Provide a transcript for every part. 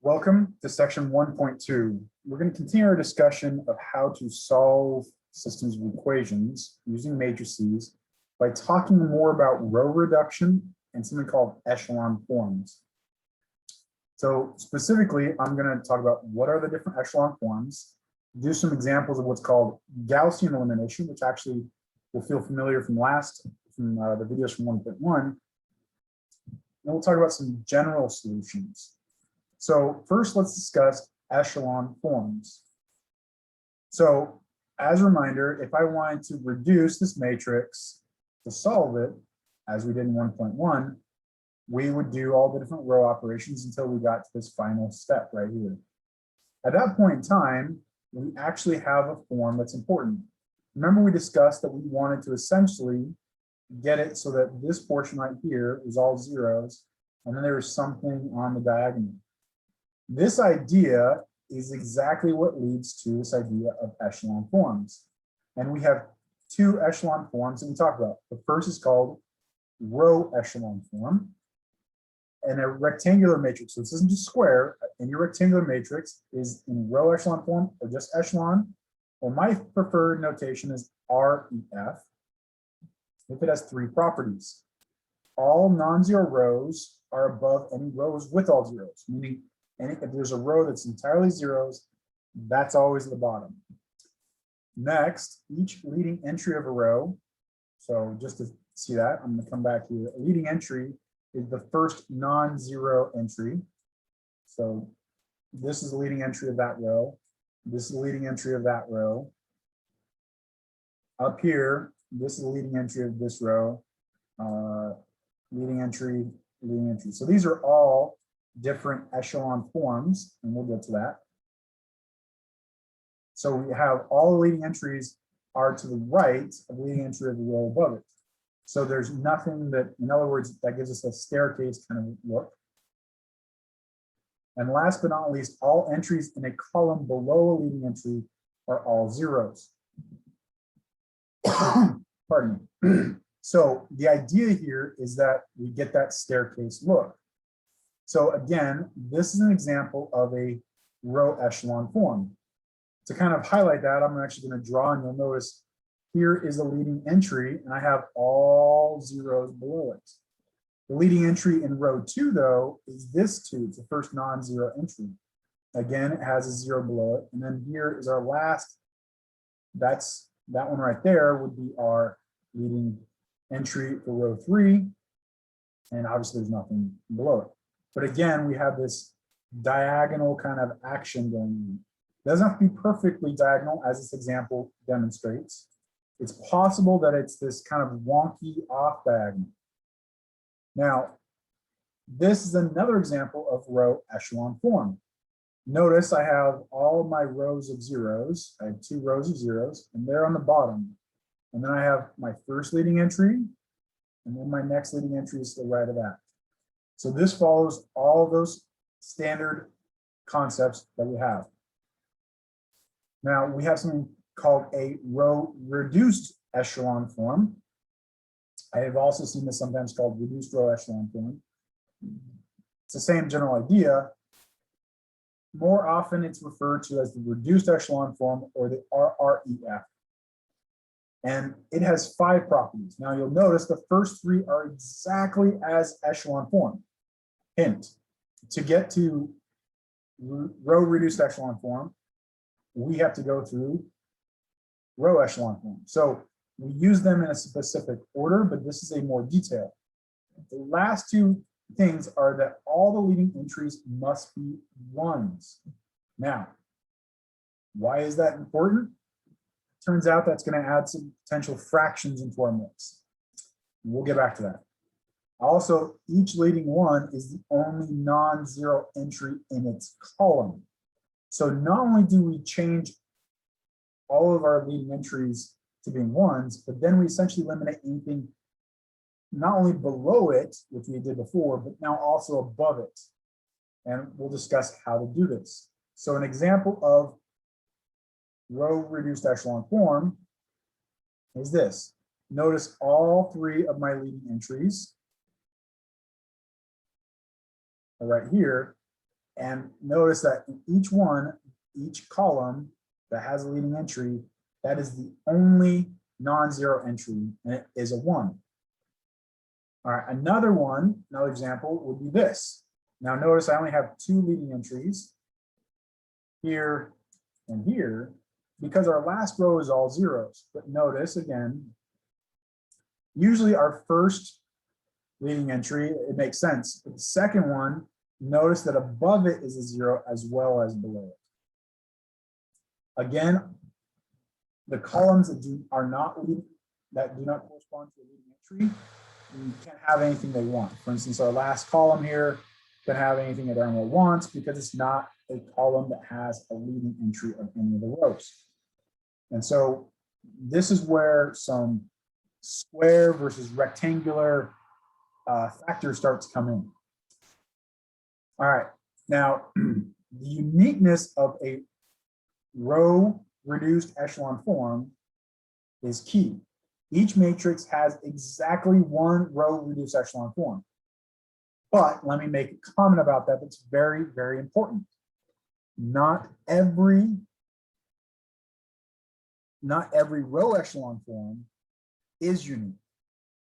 Welcome to section 1.2. We're going to continue our discussion of how to solve systems of equations using matrices by talking more about row reduction and something called echelon forms. So specifically, I'm going to talk about what are the different echelon forms, do some examples of what's called Gaussian elimination, which actually will feel familiar from the videos from 1.1. And we'll talk about some general solutions. So first, let's discuss echelon forms. So as a reminder, if I wanted to reduce this matrix to solve it, as we did in 1.1, we would do all the different row operations until we got to this final step right here. At that point in time, we actually have a form that's important. Remember, we discussed that we wanted to essentially get it so that this portion right here is all zeros, and then there was something on the diagonal. This idea is exactly what leads to this idea of echelon forms. And we have two echelon forms that we talk about. The first is called row echelon form. And a rectangular matrix, so this isn't just square, any rectangular matrix is in row echelon form or just echelon, or my preferred notation is REF if it has three properties. All non-zero rows are above any rows with all zeros, meaning if there's a row that's entirely zeros, that's always at the bottom. Next, each leading entry of a row, so just to see that, I'm going to come back here. A leading entry is the first non-zero entry. So this is the leading entry of that row. This is the leading entry of that row. Up here, this is the leading entry of this row. Leading entry, leading entry. So these are all different echelon forms, and we'll get to that. So we have all the leading entries are to the right of the leading entry of the row above it. So there's nothing that, in other words, that gives us a staircase kind of look. And last but not least, all entries in a column below a leading entry are all zeros. Pardon me. So the idea here is that we get that staircase look. So again, this is an example of a row echelon form. To kind of highlight that, I'm actually going to draw, and you'll notice here is a leading entry, and I have all zeros below it. The leading entry in row 2, though, is this 2. It's the first non-zero entry. Again, it has a 0 below it. And then here is our last. That one right there would be our leading entry for row 3. And obviously, there's nothing below it. But again, we have this diagonal kind of action going on. It doesn't have to be perfectly diagonal, as this example demonstrates. It's possible that it's this kind of wonky off diagonal. Now, this is another example of row echelon form. Notice I have all my rows of zeros. I have 2 rows of zeros, and they're on the bottom. And then I have my first leading entry, and then my next leading entry is to the right of that. So this follows all of those standard concepts that we have. Now we have something called a row reduced echelon form. I have also seen this sometimes called reduced row echelon form. It's the same general idea. More often it's referred to as the reduced echelon form or the RREF. And it has 5 properties. Now you'll notice the first 3 are exactly as echelon form. Hint, to get to row reduced echelon form, we have to go through row echelon form. So we use them in a specific order, but this is a more detailed. The last 2 things are that all the leading entries must be 1s. Now, why is that important? Turns out that's going to add some potential fractions into our mix. We'll get back to that. Also, each leading one is the only non-zero entry in its column. So not only do we change all of our leading entries to being 1s, but then we essentially eliminate anything not only below it, which we did before, but now also above it. And we'll discuss how to do this. So an example of row reduced echelon form is this. Notice all 3 of my leading entries are right here, And notice that in each one, each column that has a leading entry, that is the only non-zero entry, and it is a 1. All right, another example would be this. Now notice I only have 2 leading entries here and here because our last row is all zeros. But notice again, usually our first leading entry, it makes sense. But the second one, notice that above it is a 0 as well as below it. Again, the columns that do not correspond to a leading entry, you can't have anything they want. For instance, our last column here can have anything that anyone wants because it's not a column that has a leading entry of any of the rows. And so this is where some square versus rectangular factors start to come in. All right, now the uniqueness of a row reduced echelon form is key. Each matrix has exactly 1 row reduced echelon form. But let me make a comment about that that's very, very important. Not every row echelon form is unique.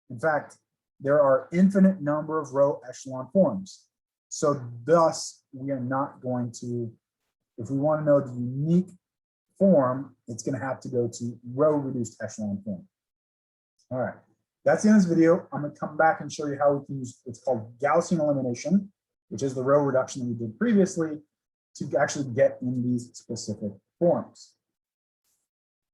In fact, there are infinite number of row echelon forms. So thus, we are not going to, if we want to know the unique form, it's going to have to go to row reduced echelon form. All right, that's the end of this video. I'm going to come back and show you how we can use what's called Gaussian elimination, which is the row reduction that we did previously, to actually get in these specific forms.